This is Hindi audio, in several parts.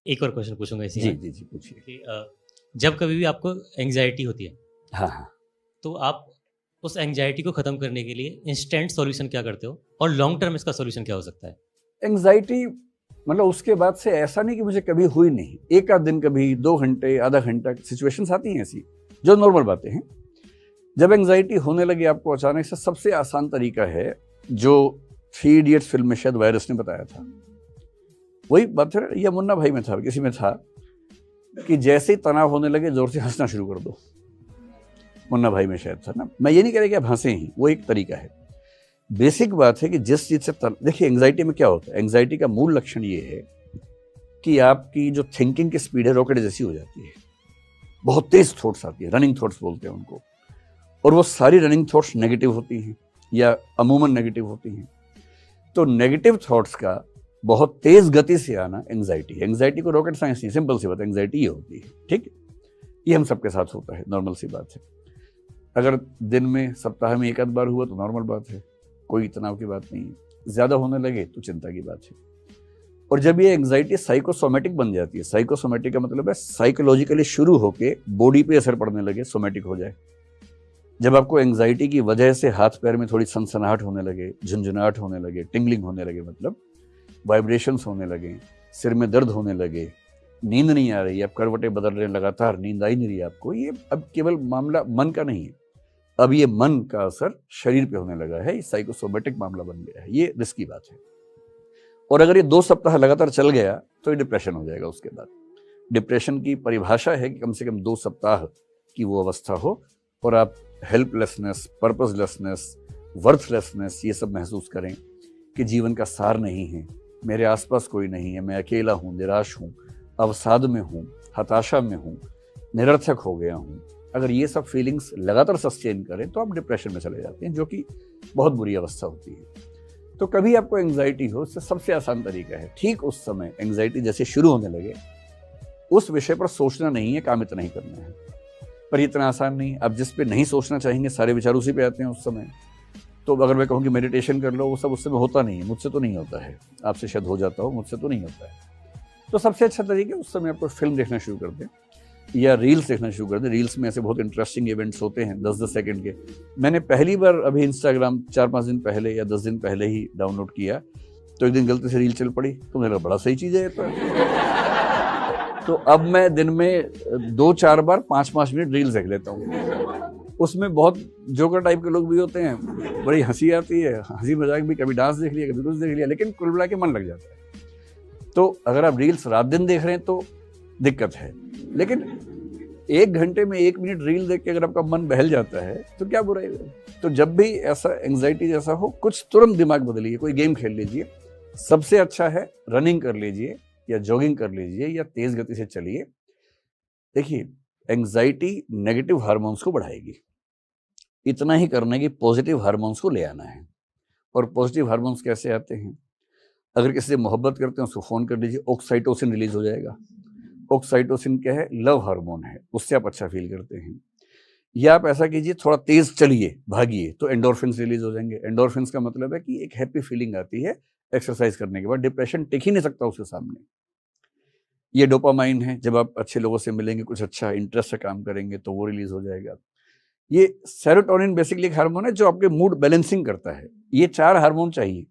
एक और क्वेश्चन पूछूंगा इसी जी में जी जी पूछिए। कि जब कभी भी आपको एंग्जाइटी होती है हाँ हाँ। तो आप उस एंग्जाइटी को ख़त्म करने के लिए इंस्टेंट सॉल्यूशन क्या करते हो और लॉन्ग टर्म इसका सॉल्यूशन क्या हो सकता है? एंग्जाइटी मतलब उसके बाद से ऐसा नहीं कि मुझे कभी हुई नहीं, एक आध दिन कभी 2 घंटे आधा घंटा सिचुएशंस आती हैं ऐसी जो नॉर्मल बातें हैं। जब एंग्जाइटी होने लगी आपको अचानक से, सबसे आसान तरीका है जो 3 इडियट्स फिल्म में शायद वायरस ने बताया था, वही बात है या मुन्ना भाई में था, किसी में था कि जैसे ही तनाव होने लगे जोर से हंसना शुरू कर दो। मुन्ना भाई में शायद था ना। मैं ये नहीं कह रहा कि आप हंसे ही, वो एक तरीका है। बेसिक बात है कि जिस चीज से देखिए एंग्जाइटी में क्या होता है, एंग्जाइटी का मूल लक्षण ये है कि आपकी जो थिंकिंग की स्पीड है रॉकेट जैसी हो जाती है, बहुत तेज थॉट्स आती है, रनिंग थॉट्स बोलते हैं उनको, और वो सारी रनिंग थॉट्स नेगेटिव होती हैं या अमूमन नेगेटिव होती हैं। तो नेगेटिव थॉट्स का बहुत तेज गति से आना एंग्जाइटी को रॉकेट साइंस नहीं, सिंपल सी बात, एंग्जाइटी ये होती है। ठीक, ये हम सबके साथ होता है, नॉर्मल सी बात है। अगर दिन में सप्ताह में एक आध बार हुआ तो नॉर्मल बात है, कोई तनाव की बात नहीं है। ज्यादा होने लगे तो चिंता की बात है। और जब ये एंग्जाइटी साइकोसोमेटिक बन जाती है, साइकोसोमेटिक का मतलब है साइकोलॉजिकली शुरू होके बॉडी पे असर पड़ने लगे, सोमेटिक हो जाए। जब आपको एंग्जाइटी की वजह से हाथ पैर में थोड़ी सनसनाहट होने लगे, झुंझुनाहट होने लगे, टिंगलिंग होने लगे, मतलब वाइब्रेशंस होने लगे, सिर में दर्द होने लगे, नींद नहीं आ रही, आप करवटें बदल रहे हैं लगातार, नींद आई नहीं रही आपको, ये अब केवल मामला मन का नहीं है, अब ये मन का असर शरीर पे होने लगा है, ये साइकोसोमेटिक मामला बन गया है, ये रिस्की बात है। और अगर ये 2 सप्ताह लगातार चल गया तो ये डिप्रेशन हो जाएगा। उसके बाद डिप्रेशन की परिभाषा है कि कम से कम 2 सप्ताह की वो अवस्था हो और आप हेल्पलेसनेस, पर्पसलेसनेस, वर्थलेसनेस ये सब महसूस करें कि जीवन का सार नहीं है, मेरे आसपास कोई नहीं है, मैं अकेला हूँ, निराश हूँ, अवसाद में हूँ, हताशा में हूँ, निरर्थक हो गया हूँ। अगर ये सब फीलिंग्स लगातार सस्टेन करें तो आप डिप्रेशन में चले जाते हैं, जो कि बहुत बुरी अवस्था होती है। तो कभी आपको एंग्जाइटी हो, इससे सबसे आसान तरीका है ठीक उस समय एंग्जाइटी जैसे शुरू होने लगे उस विषय पर सोचना नहीं है, काम इतना ही करना है। पर इतना आसान नहीं, अब जिस पे नहीं सोचना चाहेंगे सारे विचार उसी पे आते हैं उस समय। तो अगर मैं कहूँ कि मेडिटेशन कर लो, वो सब उस समय होता नहीं है, मुझसे तो नहीं होता है, आपसे शायद हो जाता हो, मुझसे तो नहीं होता है। तो सबसे अच्छा तरीका उस समय आपको फिल्म देखना शुरू कर दें या रील्स देखना शुरू कर दें। रील्स में ऐसे बहुत इंटरेस्टिंग इवेंट्स होते हैं 10-10 सेकंड के। मैंने पहली बार अभी इंस्टाग्राम 4-5 दिन पहले या 10 दिन पहले ही डाउनलोड किया, तो एक दिन गलती से रील चल पड़ी, तो मेरा बड़ा सही चीज़ है ये तो अब मैं दिन में 2-4 बार 5-5 मिनट रील्स देख लेता हूँ। उसमें बहुत जोकर टाइप के लोग भी होते हैं, बड़ी हंसी आती है, हंसी मजाक भी, कभी डांस देख लिया, कभी कुछ देख लिया, लेकिन कुल मिला के मन लग जाता है। तो अगर आप रील्स रात दिन देख रहे हैं तो दिक्कत है, लेकिन 1 घंटे में 1 मिनट रील देख के अगर आपका मन बहल जाता है तो क्या बुराई है। तो जब भी ऐसा एंग्जाइटी जैसा हो, कुछ तुरंत दिमाग बदलिए, कोई गेम खेल लीजिए। सबसे अच्छा है रनिंग कर लीजिए या जॉगिंग कर लीजिए या तेज गति से चलिए। देखिए एंग्जाइटी नेगेटिव हार्मोन्स को बढ़ाएगी, इतना ही करना है कि पॉजिटिव हार्मोन्स को ले आना है। और पॉजिटिव हार्मोन्स कैसे आते हैं, अगर किसी से मोहब्बत करते हैं उसको फोन कर दीजिए, ऑक्साइटोसिन रिलीज हो जाएगा। ऑक्साइटोसिन क्या है, लव हार्मोन है, उससे आप अच्छा फील करते हैं। या आप ऐसा कीजिए, थोड़ा तेज चलिए, भागिए, तो एंडोर्फिन्स रिलीज हो जाएंगे। एंडोर्फिन्स का मतलब है कि एक हैप्पी फीलिंग आती है एक्सरसाइज करने के बाद, डिप्रेशन टिक ही नहीं सकता उसके सामने। ये डोपामाइन है, जब आप अच्छे लोगों से मिलेंगे, कुछ अच्छा इंटरेस्ट से काम करेंगे तो वो रिलीज हो जाएगा। ये सेरोटोनिन बेसिकली एक हार्मोन है जो आपके मूड बैलेंसिंग करता है। ये 4 हार्मोन चाहिए,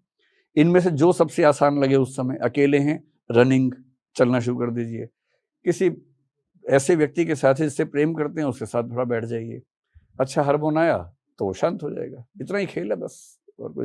इनमें से जो सबसे आसान लगे उस समय। अकेले हैं, रनिंग, चलना शुरू कर दीजिए। किसी ऐसे व्यक्ति के साथ जिससे प्रेम करते हैं उसके साथ थोड़ा बैठ जाइए, अच्छा हार्मोन आया तो वो शांत हो जाएगा। इतना ही खेल है बस, और कुछ